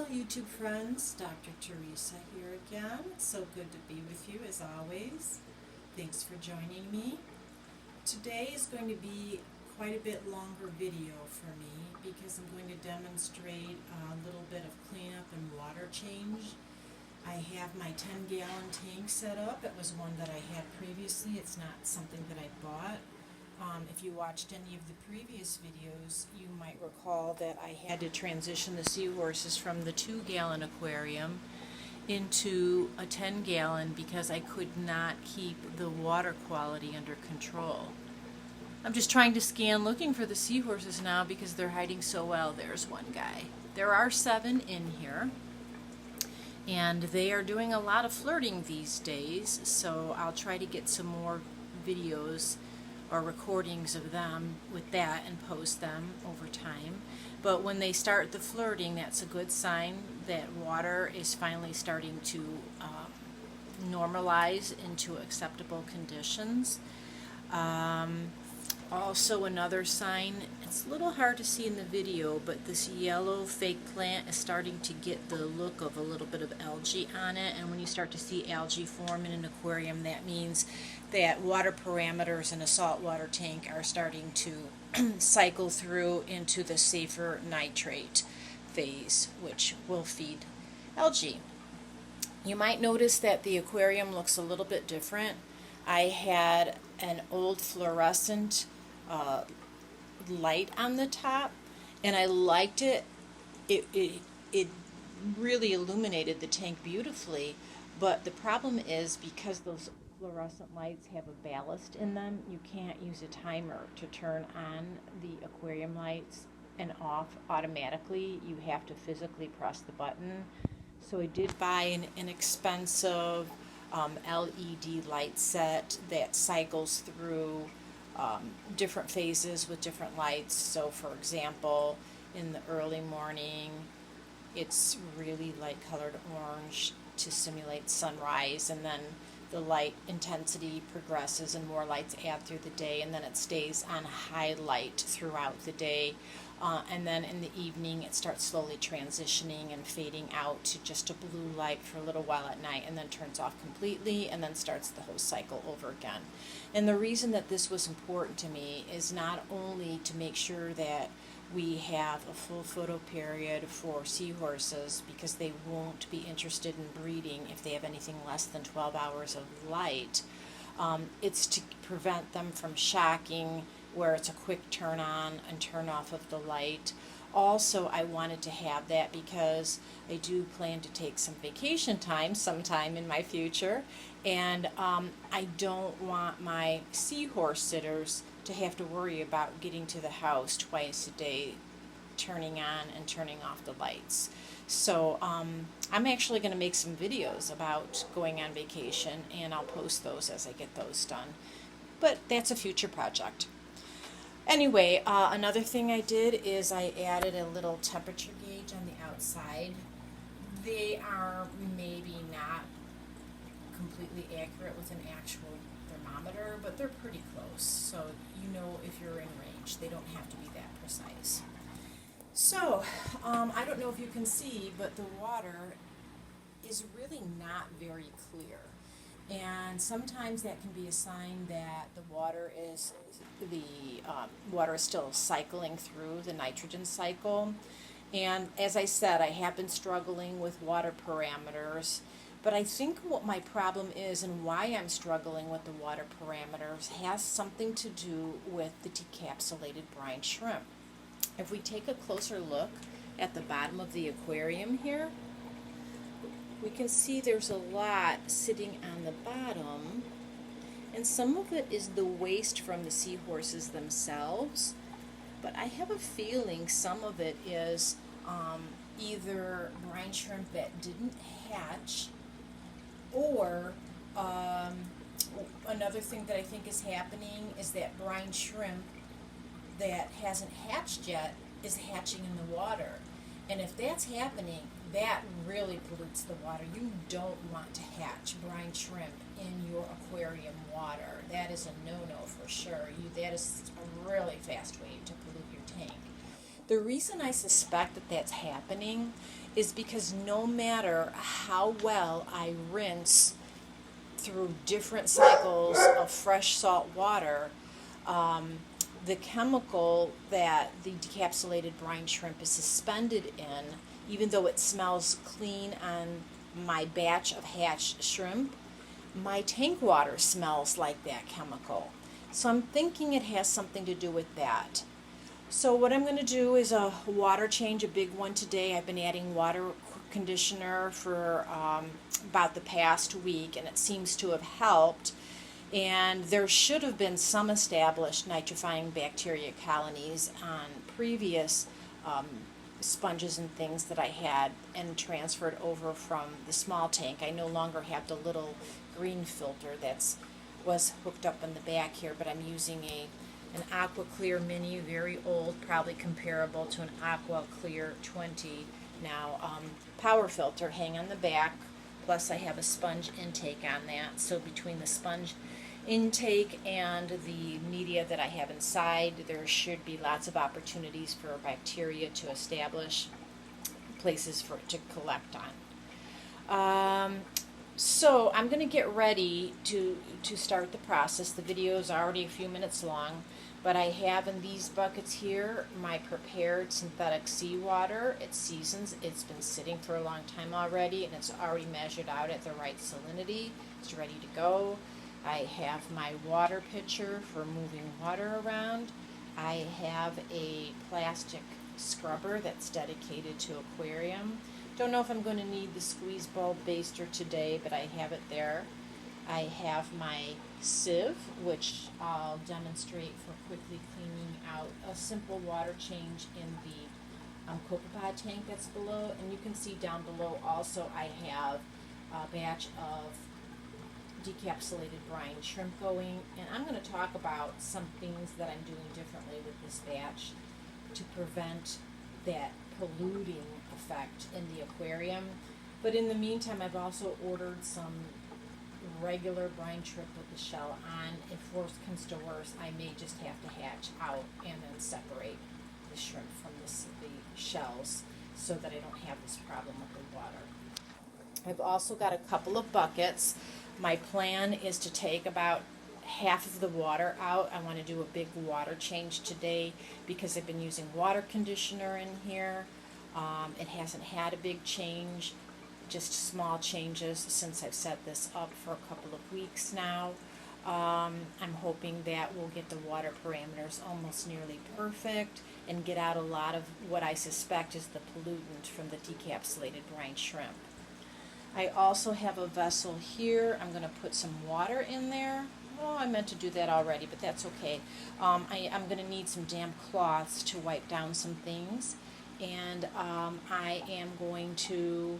Hello YouTube friends, Dr. Teresa here again. It's so good to be with you as always. Thanks for joining me. Today is going to be quite a bit longer video for me because I'm going to demonstrate a little bit of cleanup and water change. I have my 10-gallon tank set up. It was one that I had previously. It's not something that I bought. If you watched any of the previous videos, you might recall that I had to transition the seahorses from the 2-gallon aquarium into a 10-gallon because I could not keep the water quality under control. I'm just trying to scan looking for the seahorses now because they're hiding so well. There's one guy. There are 7 in here, and they are doing a lot of flirting these days, so I'll try to get some more videos or recordings of them with that and post them over time. But when they start the flirting, that's a good sign that water is finally starting to normalize into acceptable conditions. Also another sign, it's a little hard to see in the video, but this yellow fake plant is starting to get the look of a little bit of algae on it, and when you start to see algae form in an aquarium, that means that water parameters in a saltwater tank are starting to cycle through into the safer nitrate phase, which will feed algae. You might notice that the aquarium looks a little bit different. I had an old fluorescent light on the top, and I liked it. It really illuminated the tank beautifully, but the problem is because those fluorescent lights have a ballast in them, you can't use a timer to turn on the aquarium lights and off automatically. You have to physically press the button. So I did buy an inexpensive LED light set that cycles through different phases with different lights. So for example, in the early morning it's really light colored orange to simulate sunrise, and then the light intensity progresses and more lights add through the day, and then it stays on high light throughout the day. And then in the evening it starts slowly transitioning and fading out to just a blue light for a little while at night, and then turns off completely, and then starts the whole cycle over again. And the reason that this was important to me is not only to make sure that we have a full photo period for seahorses, because they won't be interested in breeding if they have anything less than 12 hours of light. It's to prevent them from shocking, where it's a quick turn on and turn off of the light. Also, I wanted to have that because I do plan to take some vacation time sometime in my future, and I don't want my seahorse sitters to have to worry about getting to the house twice a day, turning on and turning off the lights. So I'm actually going to make some videos about going on vacation, and I'll post those as I get those done. But that's a future project. Anyway, another thing I did is I added a little temperature gauge on the outside. They are maybe not completely accurate with an actual thermometer, but they're pretty close, so you know if you're in range. They don't have to be that precise. So, I don't know if you can see, but the water is really not very clear. And sometimes that can be a sign that the water is still cycling through the nitrogen cycle. And as I said, I have been struggling with water parameters, but I think what my problem is and why I'm struggling with the water parameters has something to do with the decapsulated brine shrimp. If we take a closer look at the bottom of the aquarium here, we can see there's a lot sitting on the bottom, and some of it is the waste from the seahorses themselves, but I have a feeling some of it is either brine shrimp that didn't hatch, or another thing that I think is happening is that brine shrimp that hasn't hatched yet is hatching in the water. And if that's happening, that really pollutes the water. You don't want to hatch brine shrimp in your aquarium water. That is a no-no for sure. That is a really fast way to pollute your tank. The reason I suspect that that's happening is because no matter how well I rinse through different cycles of fresh salt water, the chemical that the decapsulated brine shrimp is suspended in, even though it smells clean on my batch of hatched shrimp, my tank water smells like that chemical. So I'm thinking it has something to do with that. So what I'm going to do is a water change, a big one today. I've been adding water conditioner for about the past week, and it seems to have helped. And there should have been some established nitrifying bacteria colonies on previous sponges and things that I had and transferred over from the small tank. I no longer have the little green filter that's was hooked up in the back here, but I'm using an Aqua Clear Mini, very old, probably comparable to an Aqua Clear 20 now, power filter hang on the back, plus I have a sponge intake on that. So between the sponge intake and the media that I have inside, there should be lots of opportunities for bacteria to establish, places for it to collect on. So I'm going to get ready to start the process. The video is already a few minutes long, but I have in these buckets here my prepared synthetic seawater. It's seasons. It's been sitting for a long time already, and it's already measured out at the right salinity. It's ready to go. I have my water pitcher for moving water around. I have a plastic scrubber that's dedicated to aquarium. Don't know if I'm going to need the squeeze bulb baster today, but I have it there. I have my sieve, which I'll demonstrate for quickly cleaning out a simple water change in the copepod tank that's below. And you can see down below also I have a batch of decapsulated brine shrimp going, and I'm going to talk about some things that I'm doing differently with this batch to prevent that polluting effect in the aquarium. But in the meantime, I've also ordered some regular brine shrimp with the shell on. If worse comes to worse, I may just have to hatch out and then separate the shrimp from the shells so that I don't have this problem with the water. I've also got a couple of buckets. My plan is to take about half of the water out. I want to do a big water change today because I've been using water conditioner in here. It hasn't had a big change, just small changes since I've set this up for a couple of weeks now. I'm hoping that we'll get the water parameters almost nearly perfect and get out a lot of what I suspect is the pollutant from the decapsulated brine shrimp. I also have a vessel here. I'm going to put some water in there. Oh, I meant to do that already, but that's okay. I'm going to need some damp cloths to wipe down some things. And I am going to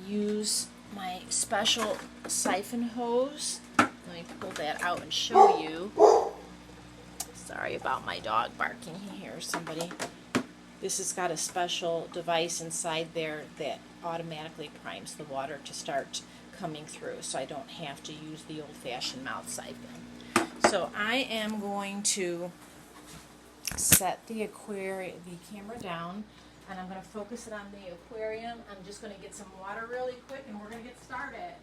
use my special siphon hose. Let me pull that out and show you. Sorry about my dog barking. He hears somebody. This has got a special device inside there that automatically primes the water to start coming through, so I don't have to use the old-fashioned mouth siphon. So I am going to set the camera down, and I'm going to focus it on the aquarium. I'm just going to get some water really quick, and we're going to get started.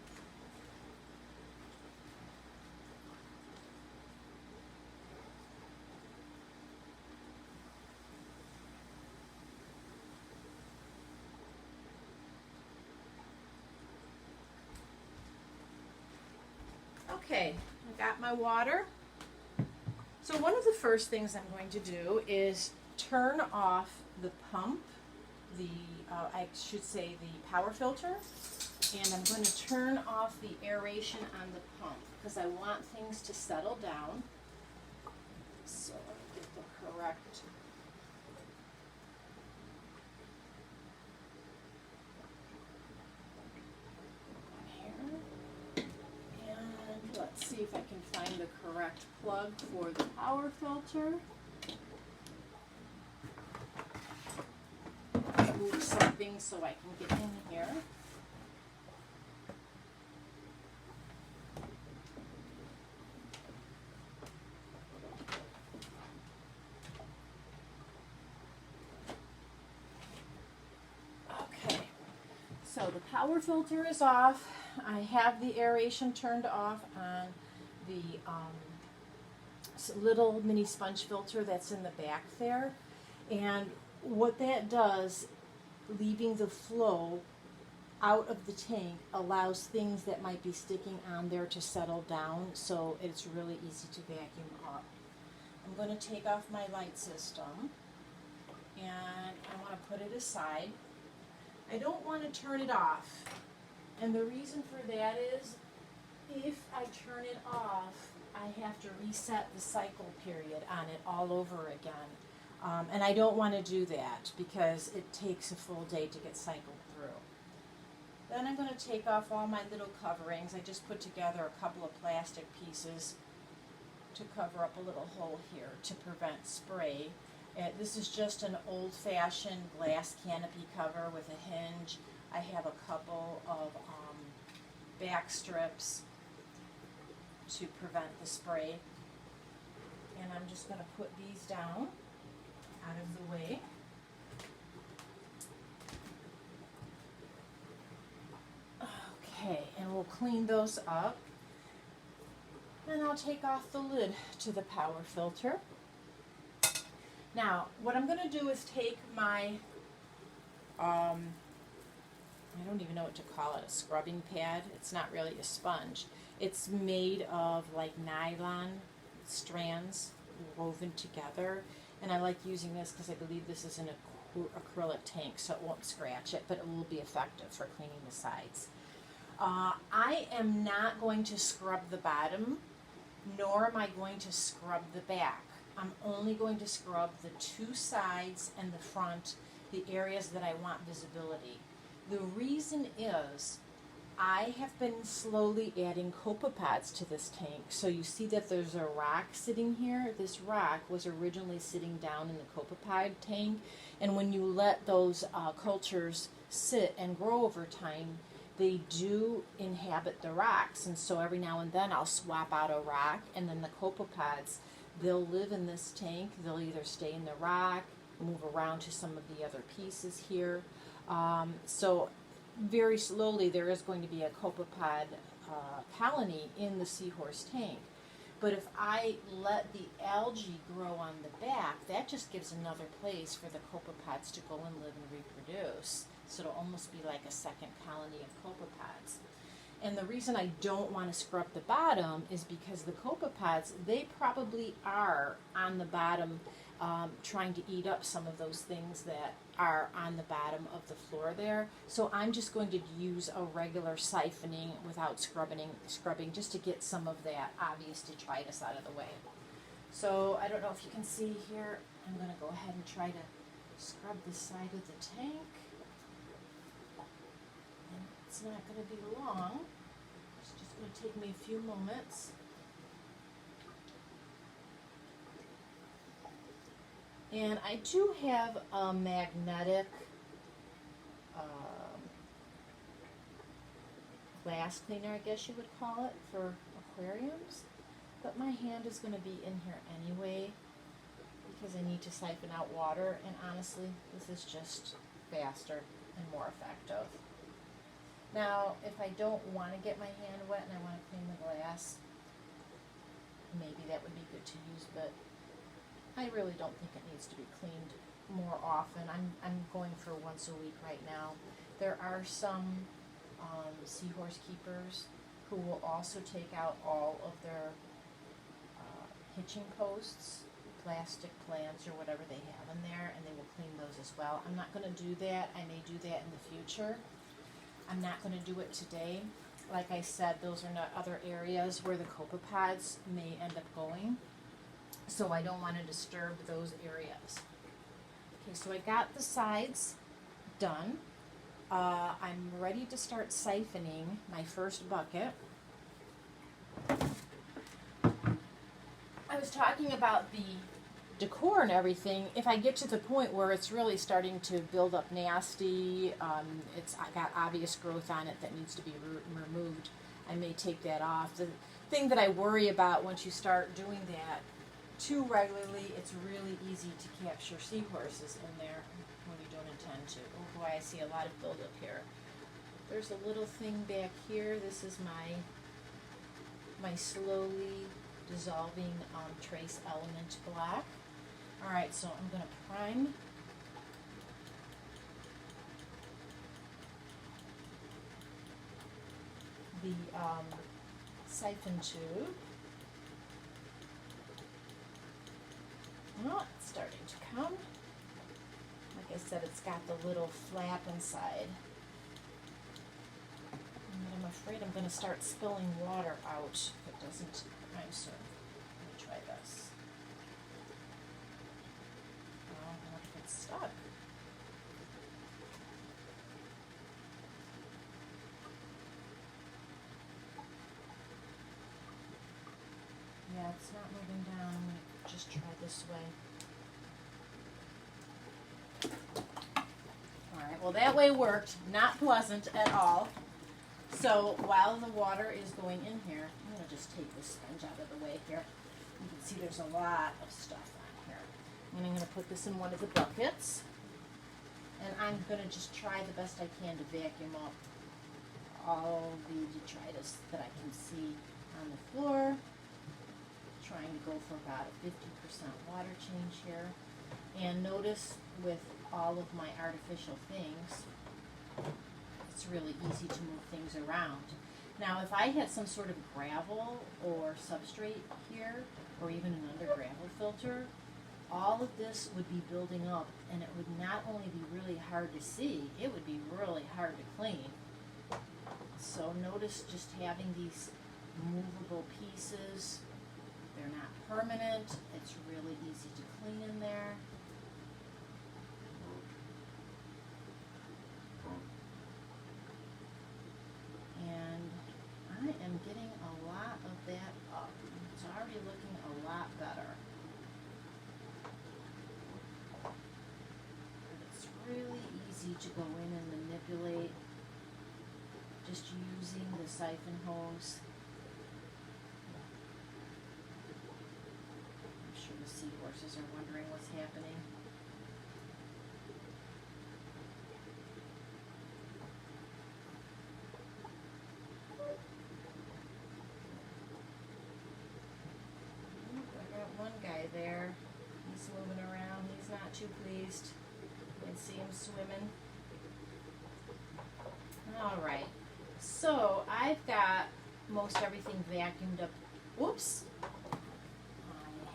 Okay, I got my water. So one of the first things I'm going to do is turn off the pump, I should say the power filter, and I'm going to turn off the aeration on the pump because I want things to settle down. So let me get the correct see if I can find the correct plug for the power filter. Move something so I can get in here. the power filter is off. I have the aeration turned off on the little mini sponge filter that's in the back there. And what that does, leaving the flow out of the tank, allows things that might be sticking on there to settle down, so it's really easy to vacuum up. I'm going to take off my light system, and I want to put it aside. I don't want to turn it off, and the reason for that is if I turn it off, I have to reset the cycle period on it all over again. And I don't want to do that because it takes a full day to get cycled through. Then I'm going to take off all my little coverings. I just put together a couple of plastic pieces to cover up a little hole here to prevent spray. This is just an old-fashioned glass canopy cover with a hinge. I have a couple of back strips to prevent the spray. And I'm just going to put these down out of the way. Okay, and we'll clean those up. And I'll take off the lid to the power filter. Now, what I'm going to do is take my, I don't even know what to call it, a scrubbing pad. It's not really a sponge. It's made of like nylon strands woven together. And I like using this because I believe this is an acrylic tank, so it won't scratch it, but it will be effective for cleaning the sides. I am not going to scrub the bottom, nor am I going to scrub the back. I'm only going to scrub the two sides and the front, the areas that I want visibility. The reason is I have been slowly adding copepods to this tank. So you see that there's a rock sitting here. This rock was originally sitting down in the copepod tank, and when you let those cultures sit and grow over time, they do inhabit the rocks. And so every now and then I'll swap out a rock, and then the copepods, they'll live in this tank. They'll either stay in the rock, move around to some of the other pieces here. So very slowly there is going to be a copepod colony in the seahorse tank. But if I let the algae grow on the back, that just gives another place for the copepods to go and live and reproduce. So it'll almost be like a second colony of copepods. And the reason I don't want to scrub the bottom is because the copepods, they probably are on the bottom trying to eat up some of those things that are on the bottom of the floor there. So I'm just going to use a regular siphoning without scrubbing just to get some of that obvious detritus out of the way. So I don't know if you can see here, I'm going to go ahead and try to scrub the side of the tank. And it's not going to be long. It's just going to take me a few moments. And I do have a magnetic glass cleaner, I guess you would call it, for aquariums. But my hand is going to be in here anyway because I need to siphon out water. And honestly, this is just faster and more effective. Now, if I don't want to get my hand wet and I want to clean the glass, maybe that would be good to use, but I really don't think it needs to be cleaned more often. I'm going for once a week right now. There are some seahorse keepers who will also take out all of their hitching posts, plastic plants or whatever they have in there, and they will clean those as well. I'm not going to do that. I may do that in the future. I'm not going to do it today. Like I said, those are not other areas where the copepods may end up going. So I don't want to disturb those areas. Okay, so I got the sides done. I'm ready to start siphoning my first bucket. I was talking about the decor and everything. If I get to the point where it's really starting to build up nasty, I got obvious growth on it that needs to be removed, I may take that off. The thing that I worry about once you start doing that too regularly, it's really easy to capture seahorses in there when you don't intend to. Oh boy, I see a lot of buildup here. There's a little thing back here. This is my slowly dissolving trace element black. Alright, so I'm going to prime the siphon tube. Oh, it's starting to come. Like I said, it's got the little flap inside. And I'm afraid I'm going to start spilling water out if it doesn't prime soon. Let me try this. Oh, what if it's stuck? Yeah, it's not moving down. I'm going to just try this way. Alright, well that way worked. Not pleasant at all. So while the water is going in here, I'm going to just take this sponge out of the way here. You can see there's a lot of stuff on here. And I'm going to put this in one of the buckets. And I'm going to just try the best I can to vacuum up all the detritus that I can see on the floor. Trying to go for about a 50% water change here. And notice with all of my artificial things, it's really easy to move things around. Now if I had some sort of gravel or substrate here, or even an under gravel filter, all of this would be building up and it would not only be really hard to see, it would be really hard to clean. So notice just having these movable pieces. They're not permanent. It's really easy to clean in there. And I am getting a lot of that up. It's already looking a lot better. But it's really easy to go in and manipulate just using the siphon hose. The seahorses are wondering what's happening. I got one guy there. He's moving around. He's not too pleased. You can see him swimming. Alright, so I've got most everything vacuumed up. Whoops!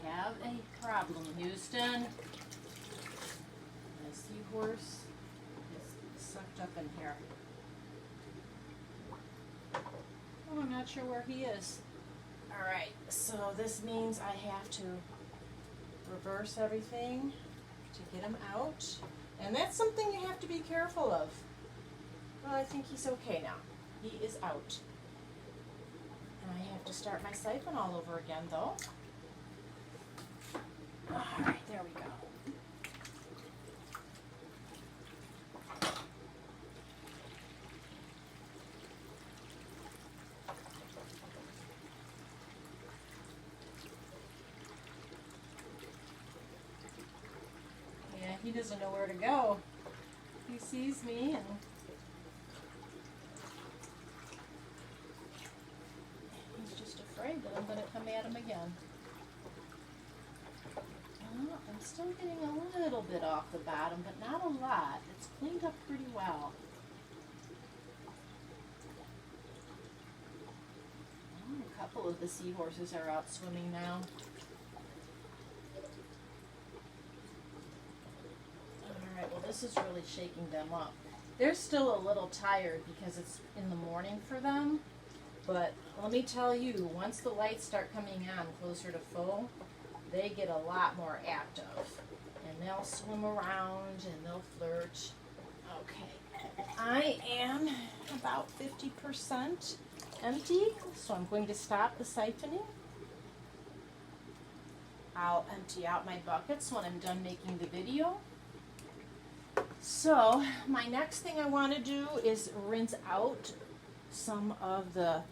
Have a problem, Houston. The seahorse is sucked up in here. Oh, I'm not sure where he is. Alright, so this means I have to reverse everything to get him out. And that's something you have to be careful of. Well, I think he's okay now. He is out. And I have to start my siphon all over again, though. Alright, there we go. Yeah, he doesn't know where to go. He sees me and he's just afraid that I'm going to come at him again. I'm still getting a little bit off the bottom, but not a lot. It's cleaned up pretty well. Oh, a couple of the seahorses are out swimming now. Alright, well this is really shaking them up. They're still a little tired because it's in the morning for them, but let me tell you, once the lights start coming on closer to full, they get a lot more active, and they'll swim around and they'll flirt. Okay, I am about 50% empty, so I'm going to stop the siphoning. I'll empty out my buckets when I'm done making the video. So my next thing I want to do is rinse out some of the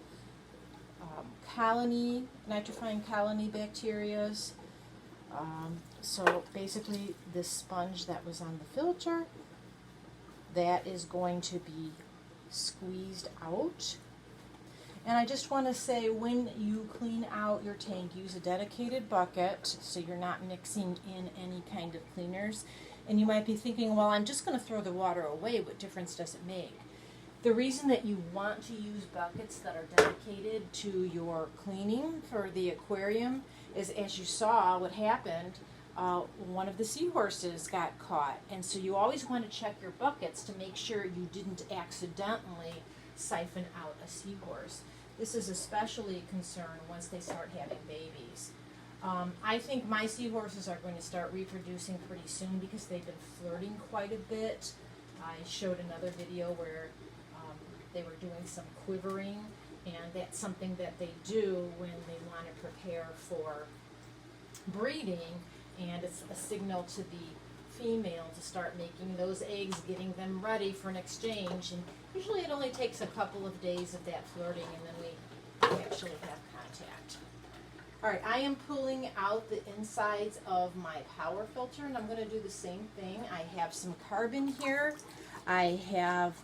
nitrifying colony bacterias. So basically this sponge that was on the filter, that is going to be squeezed out. And I just want to say, when you clean out your tank, use a dedicated bucket so you're not mixing in any kind of cleaners. And you might be thinking, well, I'm just going to throw the water away. What difference does it make? The reason that you want to use buckets that are dedicated to your cleaning for the aquarium is, as you saw what happened, one of the seahorses got caught. And so you always want to check your buckets to make sure you didn't accidentally siphon out a seahorse. This is especially a concern once they start having babies. I think my seahorses are going to start reproducing pretty soon because they've been flirting quite a bit. I showed another video where they were doing some quivering, and that's something that they do when they want to prepare for breeding, and it's a signal to the female to start making those eggs, getting them ready for an exchange. And usually it only takes a couple of days of that flirting, and then we actually have contact. All right, I am pulling out the insides of my power filter, and I'm going to do the same thing. I have some carbon here. I have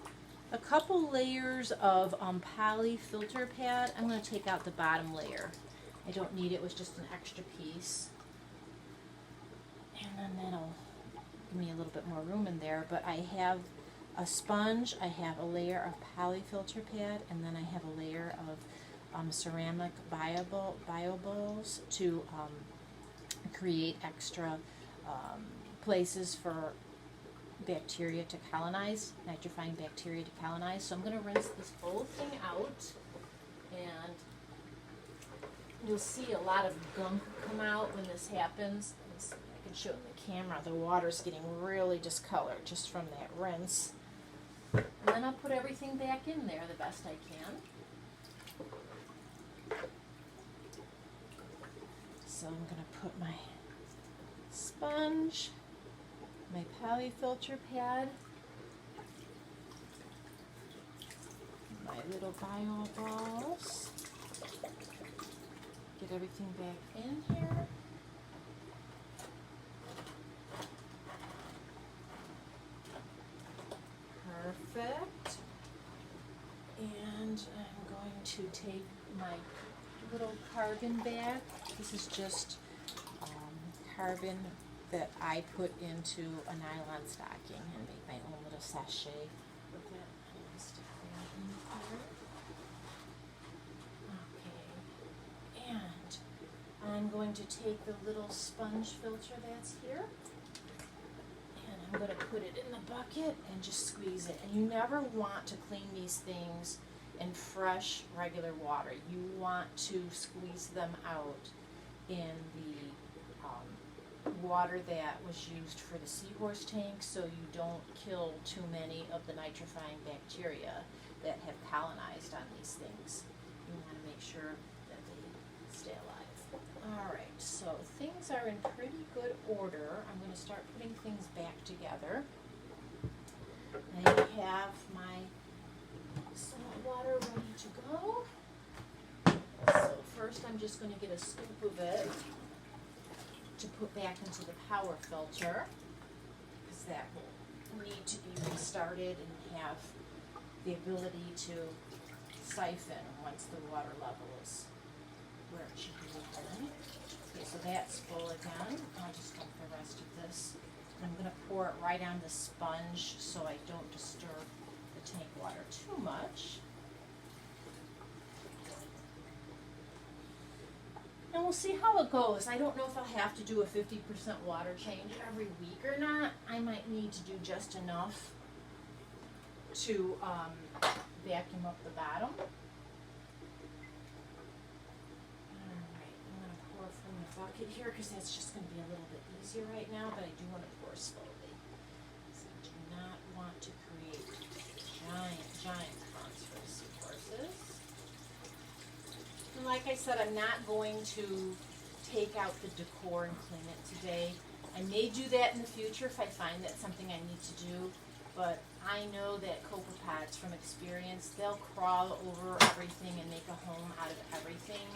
a couple layers of poly filter pad. I'm going to take out the bottom layer. I don't need it. It was just an extra piece. And then that'll give me a little bit more room in there. But I have a sponge, I have a layer of poly filter pad, and then I have a layer of ceramic bio bowls to create extra places for bacteria to colonize, nitrifying bacteria to colonize. So I'm going to rinse this whole thing out, and you'll see a lot of gunk come out when this happens. I can show it in the camera. The water's getting really discolored just from that rinse. And then I'll put everything back in there the best I can. So I'm going to put my sponge, my poly filter pad, my little bio balls, get everything back in here. Perfect. And I'm going to take my little carbon bag. This is just carbon that I put into a nylon stocking and make my own little sachet with it. I'm going to stick that in here. Okay. And I'm going to take the little sponge filter that's here, and I'm going to put it in the bucket and just squeeze it. And you never want to clean these things in fresh, regular water. You want to squeeze them out in the water that was used for the seahorse tank, so you don't kill too many of the nitrifying bacteria that have colonized on these things. You want to make sure that they stay alive. Alright, so things are in pretty good order. I'm going to start putting things back together. I have my salt water ready to go. So first I'm just going to get a scoop of it to put back into the power filter, because that will need to be restarted and have the ability to siphon once the water level is where it should be again. Okay, so that's full again. I'll just dump the rest of this. I'm going to pour it right on the sponge so I don't disturb the tank water too much. And we'll see how it goes. I don't know if I'll have to do a 50% water change every week or not. I might need to do just enough to vacuum up the bottom. Alright, I'm going to pour from the bucket here because that's just going to be a little bit easier right now, but I do want to pour slowly. So I do not want to create giant ponds for the seahorses. And like I said, I'm not going to take out the decor and clean it today. I may do that in the future if I find that's something I need to do, but I know that copepods, from experience, they'll crawl over everything and make a home out of everything.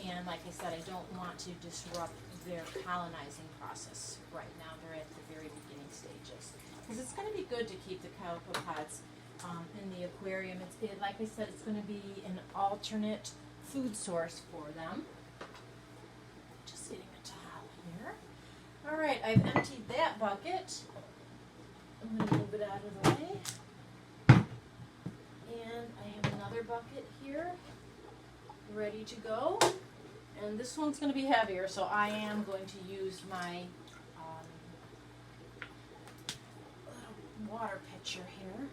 And like I said, I don't want to disrupt their colonizing process right now. They're at the very beginning stages. Because it's going to be good to keep the copepods in the aquarium. Like I said, it's going to be an alternate food source for them. Just getting a towel here. All right, I've emptied that bucket. I'm going to move it out of the way. And I have another bucket here ready to go. And this one's going to be heavier, so I am going to use my little water pitcher here.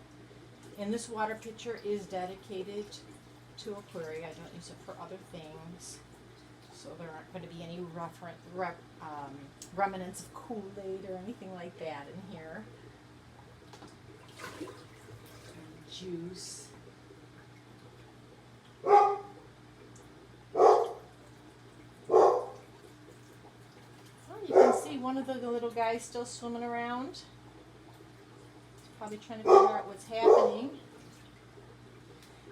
And this water pitcher is dedicated to aquaria. I don't use it for other things. So there aren't going to be any remnants of Kool-Aid or anything like that in here. Juice. You can see one of the little guys still swimming around. He's probably trying to figure out what's happening.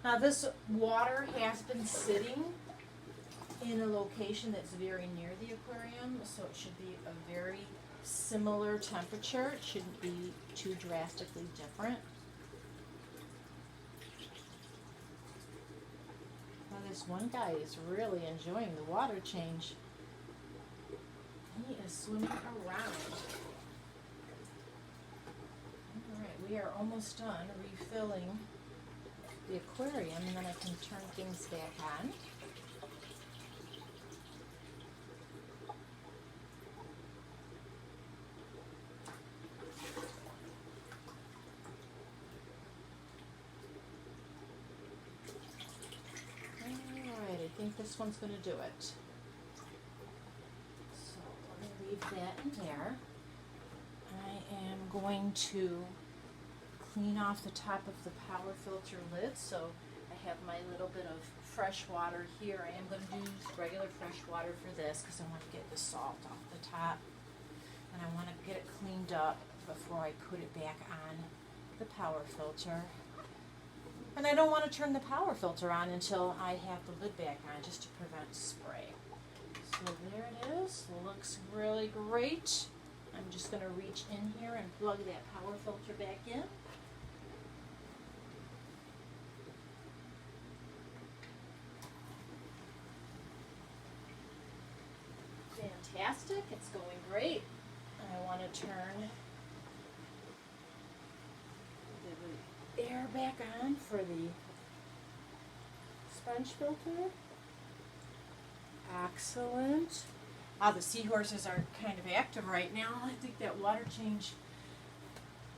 Now this water has been sitting in a location that's very near the aquarium, so it should be a very similar temperature. It shouldn't be too drastically different. Now this one guy is really enjoying the water change. He is swimming around. Alright, we are almost done refilling the aquarium, and then I can turn things back on. Alright, I think this one's going to do it. That in there. I am going to clean off the top of the power filter lid. So I have my little bit of fresh water here. I am going to use regular fresh water for this because I want to get the salt off the top. And I want to get it cleaned up before I put it back on the power filter. And I don't want to turn the power filter on until I have the lid back on, just to prevent spray. So there it is. Looks really great. I'm just going to reach in here and plug that power filter back in. Fantastic. It's going great. I want to turn the air back on for the sponge filter. Excellent. The seahorses are kind of active right now. I think that water change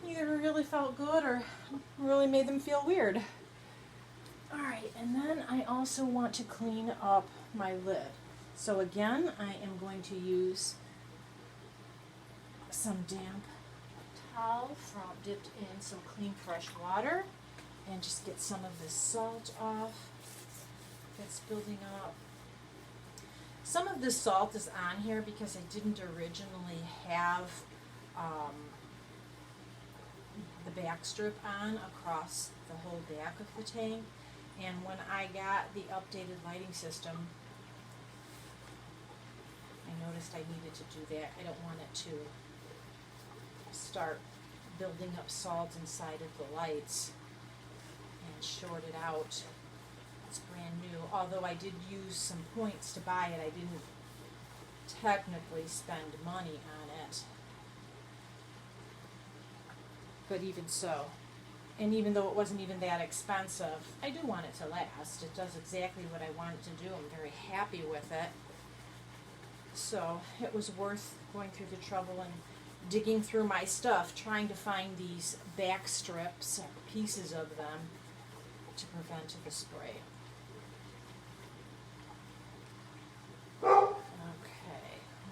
either really felt good or really made them feel weird. Alright, and then I also want to clean up my lid. So again, I am going to use some damp towel dipped in some clean fresh water and just get some of this salt off that's building up. Some of this salt is on here because I didn't originally have the back strip on across the whole back of the tank. And when I got the updated lighting system, I noticed I needed to do that. I don't want it to start building up salt inside of the lights and short it out. It's brand new. Although I did use some points to buy it, I didn't technically spend money on it. But even so, and even though it wasn't even that expensive, I do want it to last. It does exactly what I want it to do. I'm very happy with it. So it was worth going through the trouble and digging through my stuff, trying to find these back strips, pieces of them, to prevent the spray.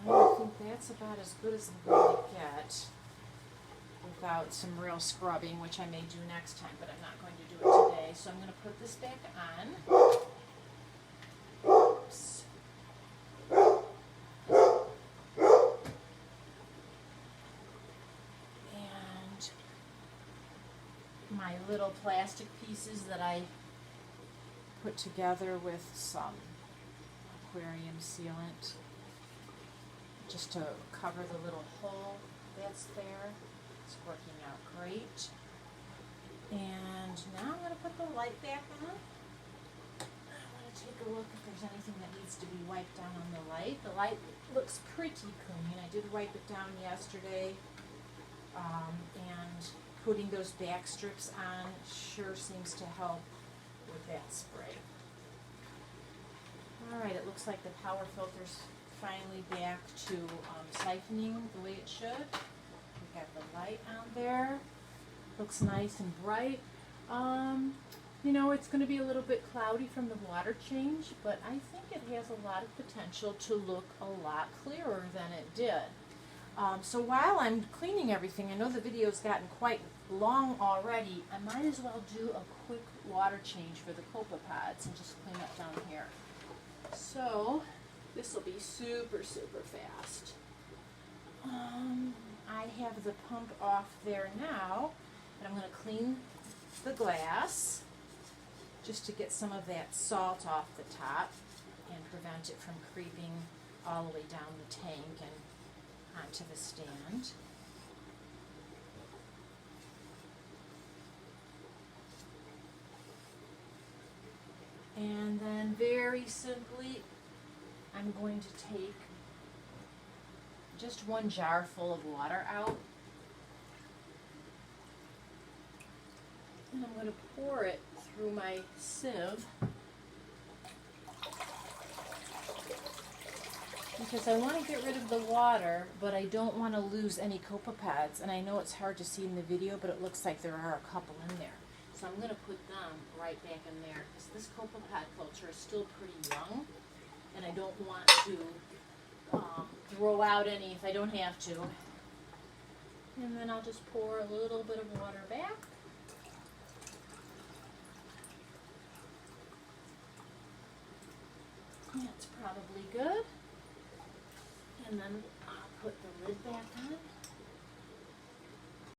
I think that's about as good as I'm going to get without some real scrubbing, which I may do next time, but I'm not going to do it today. So I'm going to put this back on. Oops. And my little plastic pieces that I put together with some aquarium sealant, just to cover the little hole that's there. It's working out great. And now I'm going to put the light back on. I want to take a look if there's anything that needs to be wiped down on the light. The light looks pretty clean. I did wipe it down yesterday, and putting those back strips on sure seems to help with that spray. Alright, it looks like the power filter's finally back to siphoning the way it should. We got the light on there. Looks nice and bright. You know, it's going to be a little bit cloudy from the water change, but I think it has a lot of potential to look a lot clearer than it did. So while I'm cleaning everything, I know the video's gotten quite long already, I might as well do a quick water change for the copepods and just clean up down here. So this will be super, super fast. I have the pump off there now, and I'm going to clean the glass just to get some of that salt off the top and prevent it from creeping all the way down the tank and onto the stand. And then very simply, I'm going to take just one jar full of water out, and I'm going to pour it through my sieve because I want to get rid of the water, but I don't want to lose any copepods. And I know it's hard to see in the video, but it looks like there are a couple in there. So I'm going to put them right back in there because this copepod culture is still pretty young, and I don't want to throw out any if I don't have to. And then I'll just pour a little bit of water back. That's probably good. And then I'll put the lid back on.